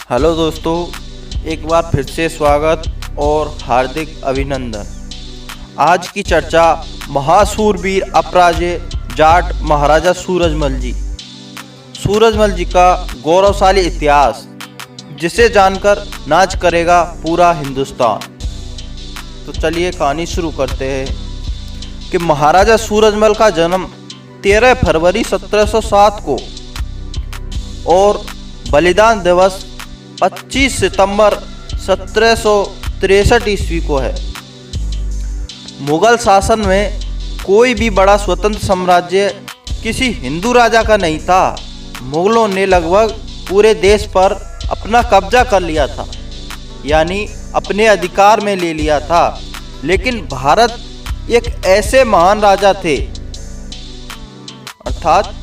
Hello दोस्तों, एक बार फिर से स्वागत और हार्दिक अभिनंदन। आज की चर्चा महाशूरवीर अपराजेय जाट महाराजा सूरजमल जी का गौरवशाली इतिहास, जिसे जानकर नाच करेगा पूरा हिंदुस्तान। तो चलिए कहानी शुरू करते हैं कि महाराजा सूरजमल का जन्म 13 फरवरी 1707 को और बलिदान दिवस 25 सितंबर 1763 ईस्वी को है। मुगल शासन में कोई भी बड़ा स्वतंत्र साम्राज्य किसी हिंदू राजा का नहीं था। मुगलों ने लगभग पूरे देश पर अपना कब्जा कर लिया था, यानी अपने अधिकार में ले लिया था। लेकिन भारत एक ऐसे महान राजा थे, अर्थात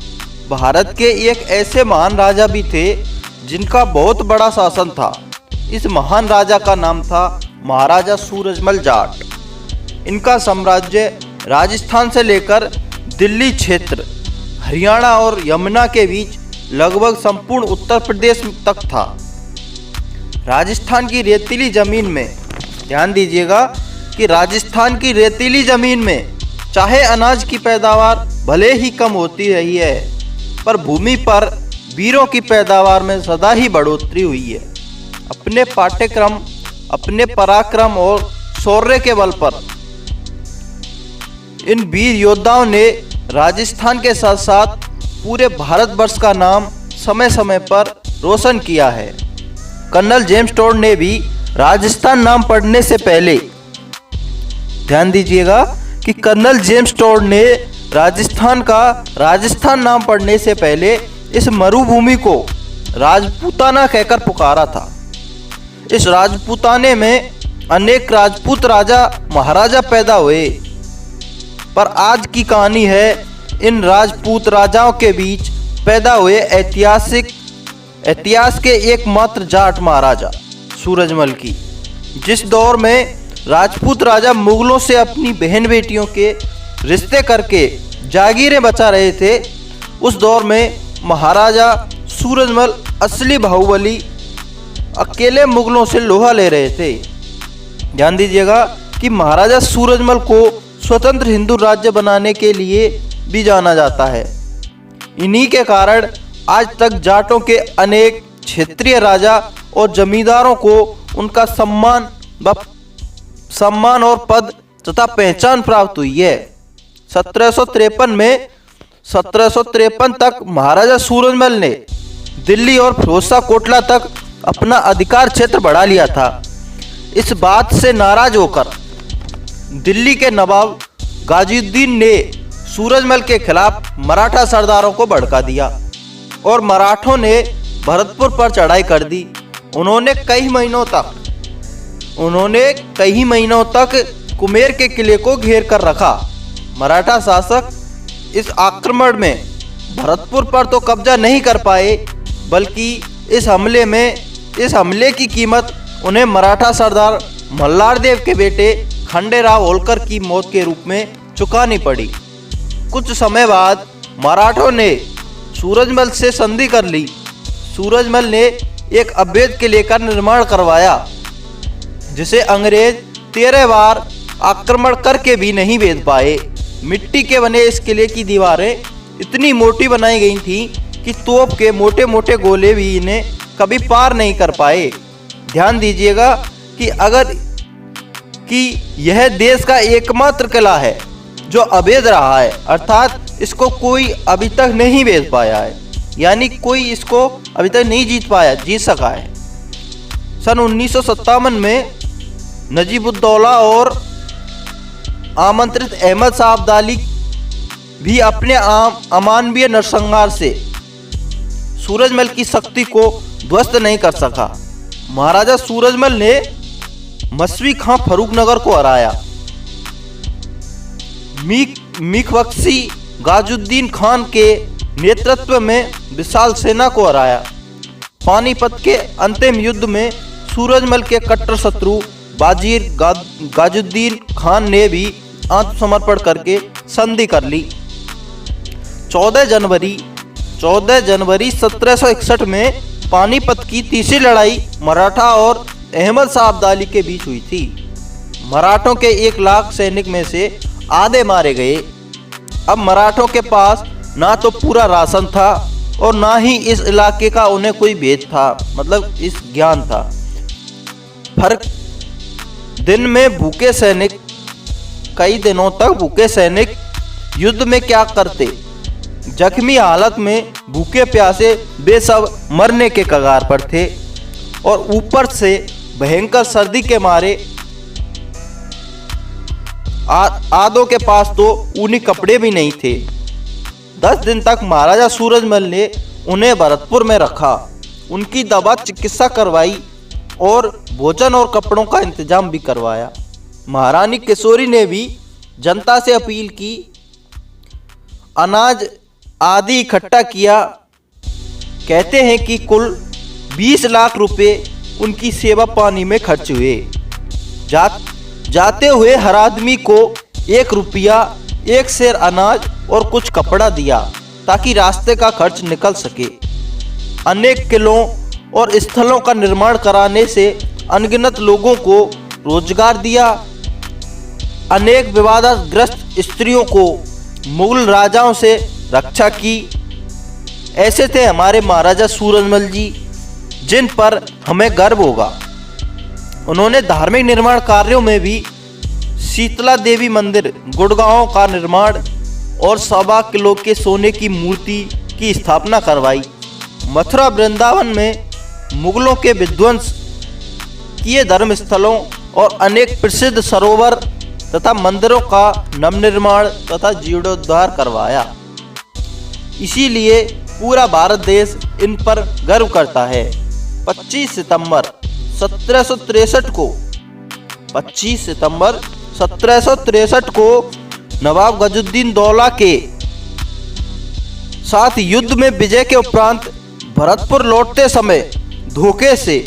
भारत के एक ऐसे महान राजा भी थे जिनका बहुत बड़ा शासन था। इस महान राजा का नाम था महाराजा सूरजमल जाट। इनका साम्राज्य राजस्थान से लेकर दिल्ली क्षेत्र, हरियाणा और यमुना के बीच लगभग संपूर्ण उत्तर प्रदेश तक था। राजस्थान की रेतीली जमीन में, ध्यान दीजिएगा कि राजस्थान की रेतीली जमीन में चाहे अनाज की पैदावार भले ही कम होती रही है, पर भूमि पर वीरों की पैदावार में सदा ही बढ़ोतरी हुई है। अपने पाठ्यक्रम, अपने पराक्रम और शौर्य के बल पर इन वीर योद्धाओं ने राजस्थान के साथ साथ पूरे भारतवर्ष का नाम समय समय पर रोशन किया है। कर्नल जेम्स टोड ने भी राजस्थान नाम पढ़ने से पहले, ध्यान दीजिएगा कि कर्नल जेम्स टोड ने राजस्थान नाम पढ़ने से पहले इस मरुभूमि को राजपूताना कहकर पुकारा था। इस राजपूताने में अनेक राजपूत राजा महाराजा पैदा हुए, पर आज की कहानी है इन राजपूत राजाओं के बीच पैदा हुए इतिहास के एकमात्र जाट महाराजा सूरजमल की। जिस दौर में राजपूत राजा मुगलों से अपनी बहन बेटियों के रिश्ते करके जागीरें बचा रहे थे, उस दौर में महाराजा सूरजमल असली बाहुबली अकेले मुगलों से लोहा ले रहे थे। ध्यान दीजिएगा कि महाराजा सूरजमल को स्वतंत्र हिंदू राज्य बनाने के लिए भी जाना जाता है। इन्हीं के कारण आज तक जाटों के अनेक क्षेत्रीय राजा और जमींदारों को उनका सम्मान और पद तथा पहचान प्राप्त हुई है। 1753 तक महाराजा सूरजमल ने दिल्ली और फिरोजशाह कोटला तक अपना अधिकार क्षेत्र बढ़ा लिया था। इस बात से नाराज होकर दिल्ली के नवाब गाजीउद्दीन ने सूरजमल के खिलाफ मराठा सरदारों को भड़का दिया और मराठों ने भरतपुर पर चढ़ाई कर दी। उन्होंने कई महीनों तक कुमेर के किले को घेर कर रखा। मराठा शासक इस आक्रमण में भरतपुर पर तो कब्जा नहीं कर पाए, बल्कि इस हमले की कीमत उन्हें मराठा सरदार मल्हारदेव के बेटे खंडेराव होलकर की मौत के रूप में चुकानी पड़ी। कुछ समय बाद मराठों ने सूरजमल से संधि कर ली। सूरजमल ने एक अवैध किले का निर्माण करवाया, जिसे अंग्रेज 13 बार आक्रमण करके भी नहीं भेद पाए। मिट्टी के बने इस किले की दीवारें इतनी मोटी बनाई गई थीं कि तोप के मोटे मोटे गोले भी इन्हें कभी पार नहीं कर पाए। ध्यान दीजिएगा कि यह देश का एकमात्र किला है जो अवैध रहा है, अर्थात इसको कोई अभी तक नहीं भेद पाया है, यानी कोई इसको अभी तक नहीं जीत सका है। सन 1957 में नजीबुद्दौला और आमंत्रित अहमद शाह अब्दाली भी अपने अमानवीय नरसंहार से सूरजमल की शक्ति को ध्वस्त नहीं कर सका। महाराजा सूरजमल ने मसवी खां फर्रुखनगर को हराया, मीरबख्शी गाजुद्दीन खान के नेतृत्व में विशाल सेना को हराया। पानीपत के अंतिम युद्ध में सूरजमल के कट्टर शत्रु बाजीर गाजुद्दीन खान ने भी आत्मसमर्पण करके संधि कर ली। 14 जनवरी 1761 में पानीपत की तीसरी लड़ाई मराठा और अहमद शाह अब्दाली के बीच हुई थी। मराठों के 1 लाख सैनिक में से आधे मारे गए। अब मराठों के पास ना तो पूरा राशन था और ना ही इस इलाके का उन्हें कोई भेद था, मतलब इस ज्ञान था। फर्क दिन में भूखे सैनिक, कई दिनों तक भूखे सैनिक युद्ध में क्या करते, जख्मी हालत में भूखे प्यासे वे सब मरने के कगार पर थे और ऊपर से भयंकर सर्दी के मारे आधों के पास तो ऊनी कपड़े भी नहीं थे। 10 दिन तक महाराजा सूरजमल ने उन्हें भरतपुर में रखा, उनकी दवा चिकित्सा करवाई और भोजन और कपड़ों का इंतजाम भी करवाया। महारानी किशोरी ने भी जनता से अपील की, अनाज आदि इकट्ठा किया। कहते हैं कि कुल 20 लाख रुपए उनकी सेवा पानी में खर्च हुए। जाते हुए हर आदमी को 1 रुपया, 1 सेर अनाज और कुछ कपड़ा दिया ताकि रास्ते का खर्च निकल सके। अनेक किलों और स्थलों का निर्माण कराने से अनगिनत लोगों को रोजगार दिया। अनेक विवादग्रस्त स्त्रियों को मुगल राजाओं से रक्षा की। ऐसे थे हमारे महाराजा सूरजमल जी, जिन पर हमें गर्व होगा। उन्होंने धार्मिक निर्माण कार्यों में भी शीतला देवी मंदिर गुड़गांव का निर्माण और 1.25 किलो के सोने की मूर्ति की स्थापना करवाई। मथुरा वृंदावन में मुगलों के विध्वंस किए धर्म स्थलों और अनेक प्रसिद्ध सरोवर तथा मंदिरों का नवनिर्माण तथा जीर्णोद्धार करवाया। इसीलिए पूरा भारत देश इन पर गर्व करता है। 25 सितंबर 1763 को नवाब गजुद्दीन दौला के साथ युद्ध में विजय के उपरांत भरतपुर लौटते समय धोखे से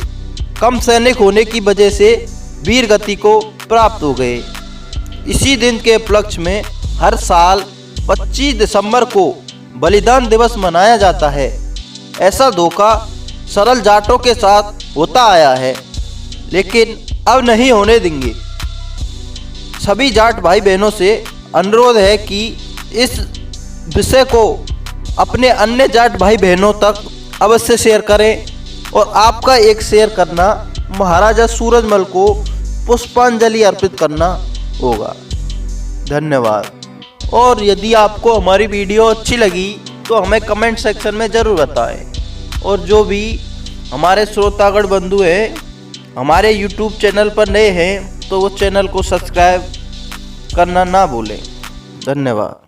कम सैनिक होने की वजह से वीरगति को प्राप्त हो गए। इसी दिन के उपलक्ष्य में हर साल 25 दिसंबर को बलिदान दिवस मनाया जाता है। ऐसा धोखा सरल जाटों के साथ होता आया है, लेकिन अब नहीं होने देंगे। सभी जाट भाई बहनों से अनुरोध है कि इस विषय को अपने अन्य जाट भाई बहनों तक अवश्य शेयर करें और आपका एक शेयर करना महाराजा सूरजमल को पुष्पांजलि अर्पित करना होगा। धन्यवाद। और यदि आपको हमारी वीडियो अच्छी लगी तो हमें कमेंट सेक्शन में ज़रूर बताएं। और जो भी हमारे श्रोतागण बंधु हैं हमारे YouTube चैनल पर नए हैं तो वो चैनल को सब्सक्राइब करना ना भूलें। धन्यवाद।